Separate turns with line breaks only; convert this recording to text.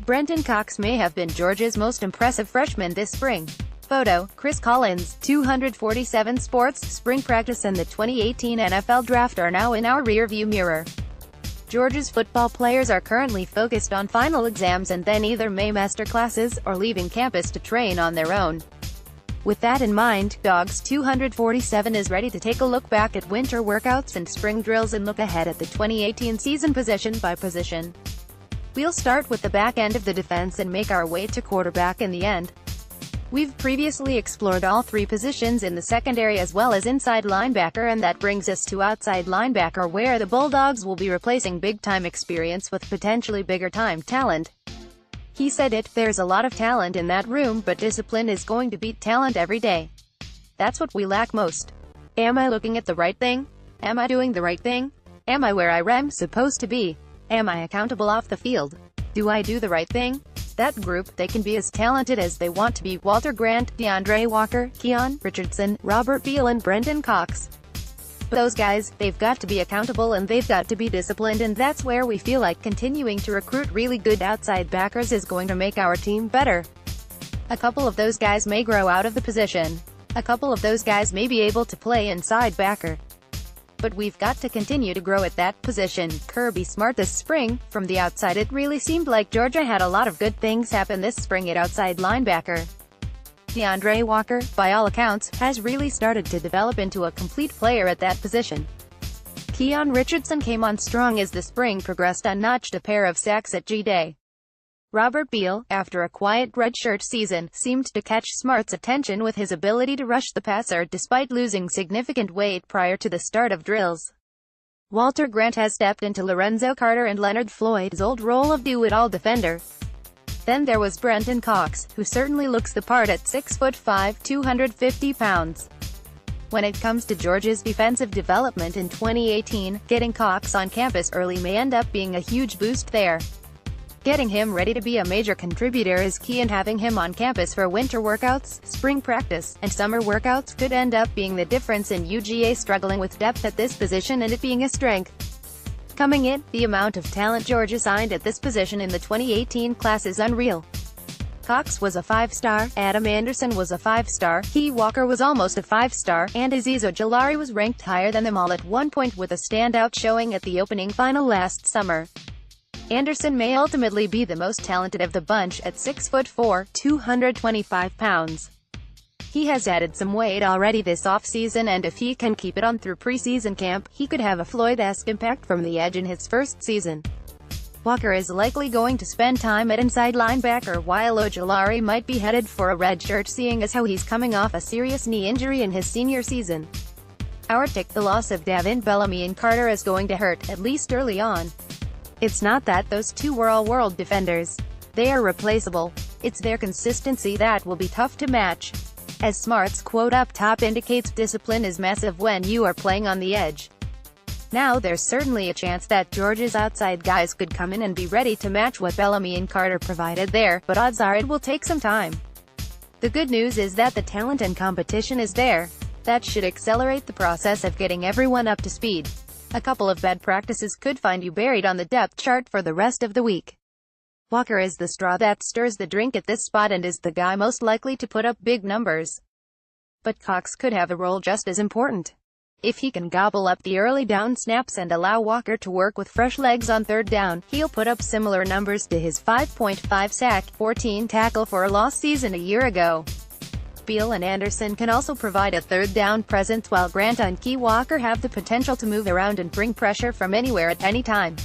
Brenton Cox may have been Georgia's most impressive freshman this spring. Photo, Chris Collins. 247 Sports, spring practice and the 2018 NFL Draft are now in our rearview mirror. Georgia's football players are currently focused on final exams and then either Maymester classes, or leaving campus to train on their own. With that in mind, Dogs 247 is ready to take a look back at winter workouts and spring drills and look ahead at the 2018 season position by position. We'll start with the back end of the defense and make our way to quarterback in the end. We've previously explored all three positions in the secondary as well as inside linebacker, and that brings us to outside linebacker, where the Bulldogs will be replacing big-time experience with potentially bigger-time talent. He said there's a lot of talent in that room, but discipline is going to beat talent every day. That's what we lack most. Am I looking at the right thing? Am I doing the right thing? Am I where I'm supposed to be? Am I accountable off the field? Do I do the right thing? That group, they can be as talented as they want to be. Walter Grant, DeAndre Walker, Keon Richardson, Robert Beal and Brenton Cox. But those guys, they've got to be accountable and they've got to be disciplined, and that's where we feel like continuing to recruit really good outside backers is going to make our team better. A couple of those guys may grow out of the position. A couple of those guys may be able to play inside backer. But we've got to continue to grow at that position. Kirby Smart this spring. From the outside it really seemed like Georgia had a lot of good things happen this spring at outside linebacker. DeAndre Walker, by all accounts, has really started to develop into a complete player at that position. Keon Richardson came on strong as the spring progressed and notched a pair of sacks at G-Day. Robert Beal, after a quiet redshirt season, seemed to catch Smart's attention with his ability to rush the passer despite losing significant weight prior to the start of drills. Walter Grant has stepped into Lorenzo Carter and Leonard Floyd's old role of do-it-all defender. Then there was Brenton Cox, who certainly looks the part at 6'5", 250 pounds. When it comes to Georgia's defensive development in 2018, getting Cox on campus early may end up being a huge boost there. Getting him ready to be a major contributor is key, and having him on campus for winter workouts, spring practice, and summer workouts could end up being the difference in UGA struggling with depth at this position and it being a strength. Coming in, the amount of talent Georgia signed at this position in the 2018 class is unreal. Cox was a 5-star, Adam Anderson was a 5-star, Key Walker was almost a 5-star, and Azeez Ojulari was ranked higher than them all at one point with a standout showing at the opening final last summer. Anderson may ultimately be the most talented of the bunch at 6'4", 225 pounds. He has added some weight already this offseason, and if he can keep it on through preseason camp, he could have a Floyd-esque impact from the edge in his first season. Walker is likely going to spend time at inside linebacker, while Ojulari might be headed for a red shirt, seeing as how he's coming off a serious knee injury in his senior season. Our take, the loss of Davin Bellamy and Carter is going to hurt, at least early on. It's not that those two were all world defenders. They are replaceable. It's their consistency that will be tough to match. As Smart's quote up top indicates, discipline is massive when you are playing on the edge. Now there's certainly a chance that Georgia's outside guys could come in and be ready to match what Bellamy and Carter provided there, but odds are it will take some time. The good news is that the talent and competition is there. That should accelerate the process of getting everyone up to speed. A couple of bad practices could find you buried on the depth chart for the rest of the week. Walker is the straw that stirs the drink at this spot and is the guy most likely to put up big numbers. But Cox could have a role just as important. If he can gobble up the early down snaps and allow Walker to work with fresh legs on third down, he'll put up similar numbers to his 5.5 sack, 14 tackle for a loss season a year ago. Beal and Anderson can also provide a third down presence, while Grant and Key Walker have the potential to move around and bring pressure from anywhere at any time.